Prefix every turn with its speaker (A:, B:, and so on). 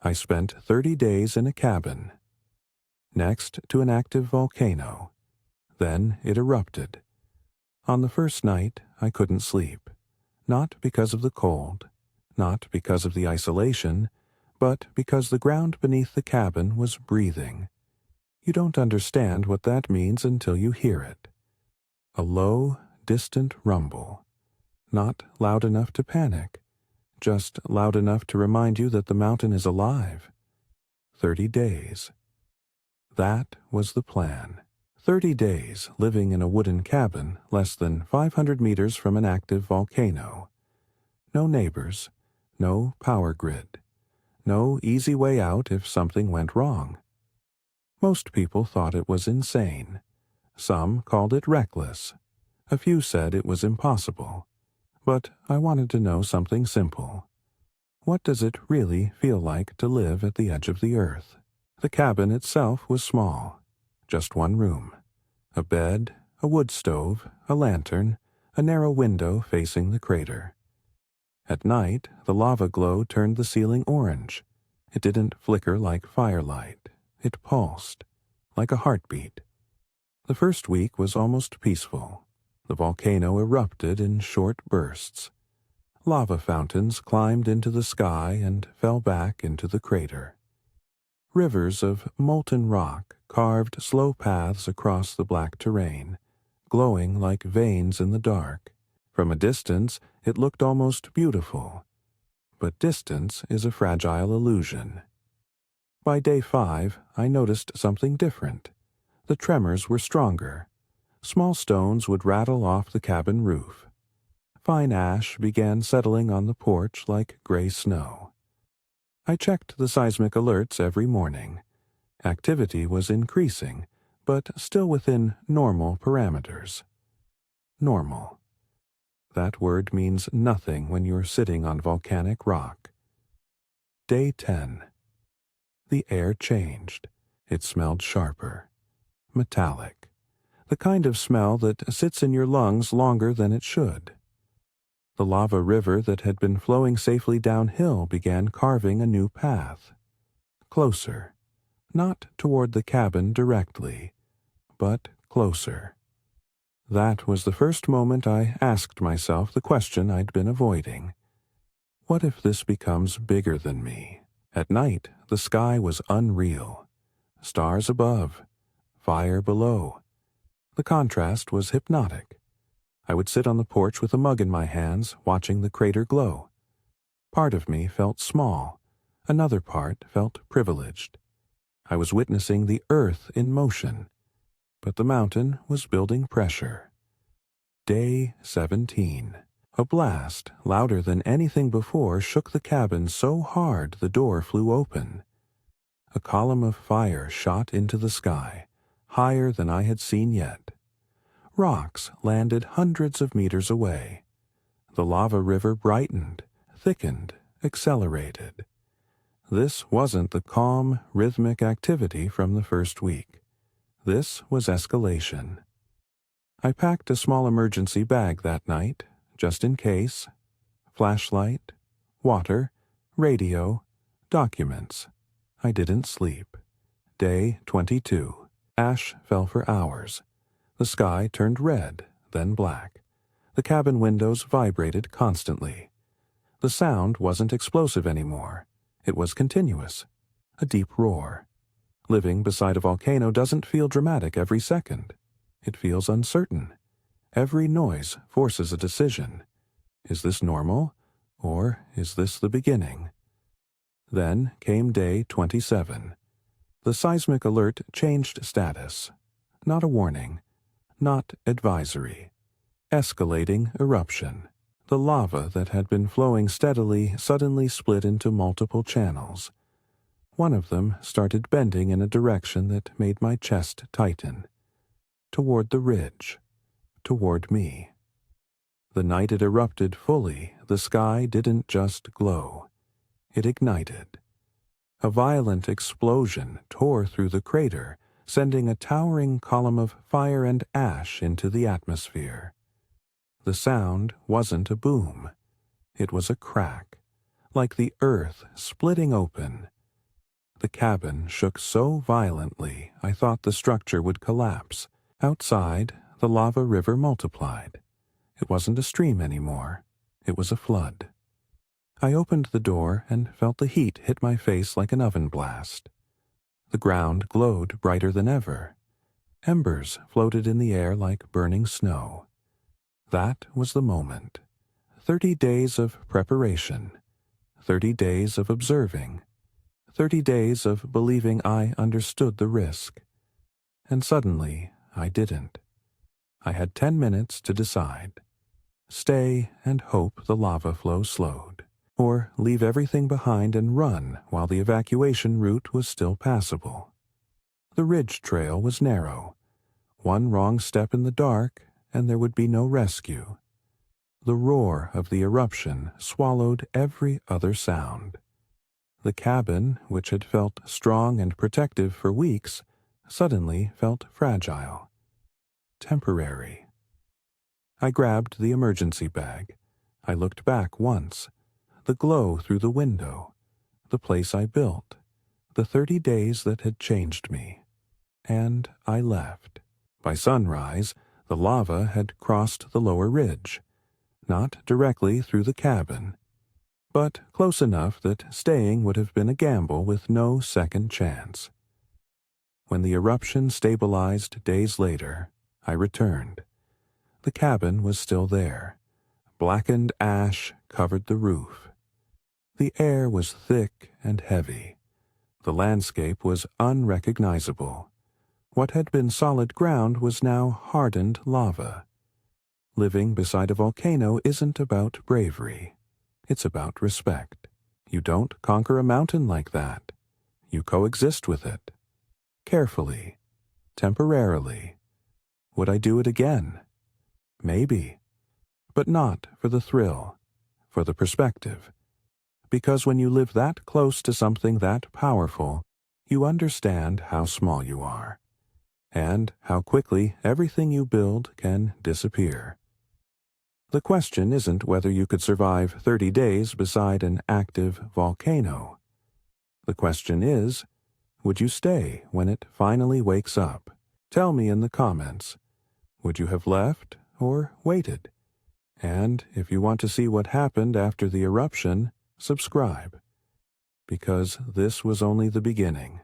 A: I spent 30 days in a cabin, next to an active volcano. Then it erupted. On the first night, I couldn't sleep, not because of the cold, not because of the isolation, but because the ground beneath the cabin was breathing. You don't understand what that means until you hear it. A low, distant rumble. Not loud enough to panic, just loud enough to remind you that the mountain is alive. 30 days. That was the plan. 30 days living in a wooden cabin less than 500 meters from an active volcano. No neighbors, no power grid, no easy way out if something went wrong. Most people thought it was insane. Some called it reckless. A few said it was impossible. But I wanted to know something simple. What does it really feel like to live at the edge of the earth? The cabin itself was small. Just one room. A bed, a wood stove, a lantern, a narrow window facing the crater. At night, the lava glow turned the ceiling orange. It didn't flicker like firelight. It pulsed, like a heartbeat. The first week was almost peaceful. The volcano erupted in short bursts. Lava fountains climbed into the sky and fell back into the crater. Rivers of molten rock carved slow paths across the black terrain, glowing like veins in the dark. From a distance, it looked almost beautiful. But distance is a fragile illusion. By day 5, I noticed something different. The tremors were stronger. Small stones would rattle off the cabin roof. Fine ash began settling on the porch like gray snow. I checked the seismic alerts every morning. Activity was increasing, but still within normal parameters. Normal. That word means nothing when you're sitting on volcanic rock. Day 10. The air changed. It smelled sharper. Metallic. The kind of smell that sits in your lungs longer than it should. The lava river that had been flowing safely downhill began carving a new path. Closer. Not toward the cabin directly, but closer. That was the first moment I asked myself the question I'd been avoiding. What if this becomes bigger than me? At night, the sky was unreal. Stars above, fire below. The contrast was hypnotic. I would sit on the porch with a mug in my hands, watching the crater glow. Part of me felt small. Another part felt privileged. I was witnessing the earth in motion. But the mountain was building pressure. Day 17. A blast, louder than anything before, shook the cabin so hard the door flew open. A column of fire shot into the sky, higher than I had seen yet. Rocks landed hundreds of meters away. The lava river brightened, thickened, accelerated. This wasn't the calm, rhythmic activity from the first week. This was escalation. I packed a small emergency bag that night, just in case. Flashlight, water, radio, documents. I didn't sleep. Day 22. Ash fell for hours. The sky turned red, then black. The cabin windows vibrated constantly. The sound wasn't explosive anymore. It was continuous. A deep roar. Living beside a volcano doesn't feel dramatic every second. It feels uncertain. Every noise forces a decision. Is this normal, or is this the beginning? Then came day 27. The seismic alert changed status. Not a warning. Not advisory. Escalating eruption. The lava that had been flowing steadily suddenly split into multiple channels. One of them started bending in a direction that made my chest tighten. Toward the ridge. Toward me. The night it erupted fully, the sky didn't just glow. It ignited. A violent explosion tore through the crater, sending a towering column of fire and ash into the atmosphere. The sound wasn't a boom. It was a crack, like the earth splitting open. The cabin shook so violently I thought the structure would collapse. Outside, the lava river multiplied. It wasn't a stream anymore. It was a flood. I opened the door and felt the heat hit my face like an oven blast. The ground glowed brighter than ever. Embers floated in the air like burning snow. That was the moment. 30 days of preparation. 30 days of observing. 30 days of believing I understood the risk. And suddenly, I didn't. I had 10 minutes to decide. Stay and hope the lava flow slowed, or leave everything behind and run while the evacuation route was still passable. The ridge trail was narrow. One wrong step in the dark, and there would be no rescue. The roar of the eruption swallowed every other sound. The cabin, which had felt strong and protective for weeks, suddenly felt fragile. Temporary. I grabbed the emergency bag. I looked back once. The glow through the window. The place I built. The 30 days that had changed me. And I left. By sunrise, the lava had crossed the lower ridge. Not directly through the cabin, but close enough that staying would have been a gamble with no second chance. When the eruption stabilized days later, I returned. The cabin was still there. Blackened ash covered the roof. The air was thick and heavy. The landscape was unrecognizable. What had been solid ground was now hardened lava. Living beside a volcano isn't about bravery. It's about respect. You don't conquer a mountain like that. You coexist with it. Carefully. Temporarily. Would I do it again? Maybe. But not for the thrill. For the perspective. Because when you live that close to something that powerful, you understand how small you are. And how quickly everything you build can disappear. The question isn't whether you could survive 30 days beside an active volcano. The question is, would you stay when it finally wakes up? Tell me in the comments. Would you have left or waited? And if you want to see what happened after the eruption, subscribe. Because this was only the beginning.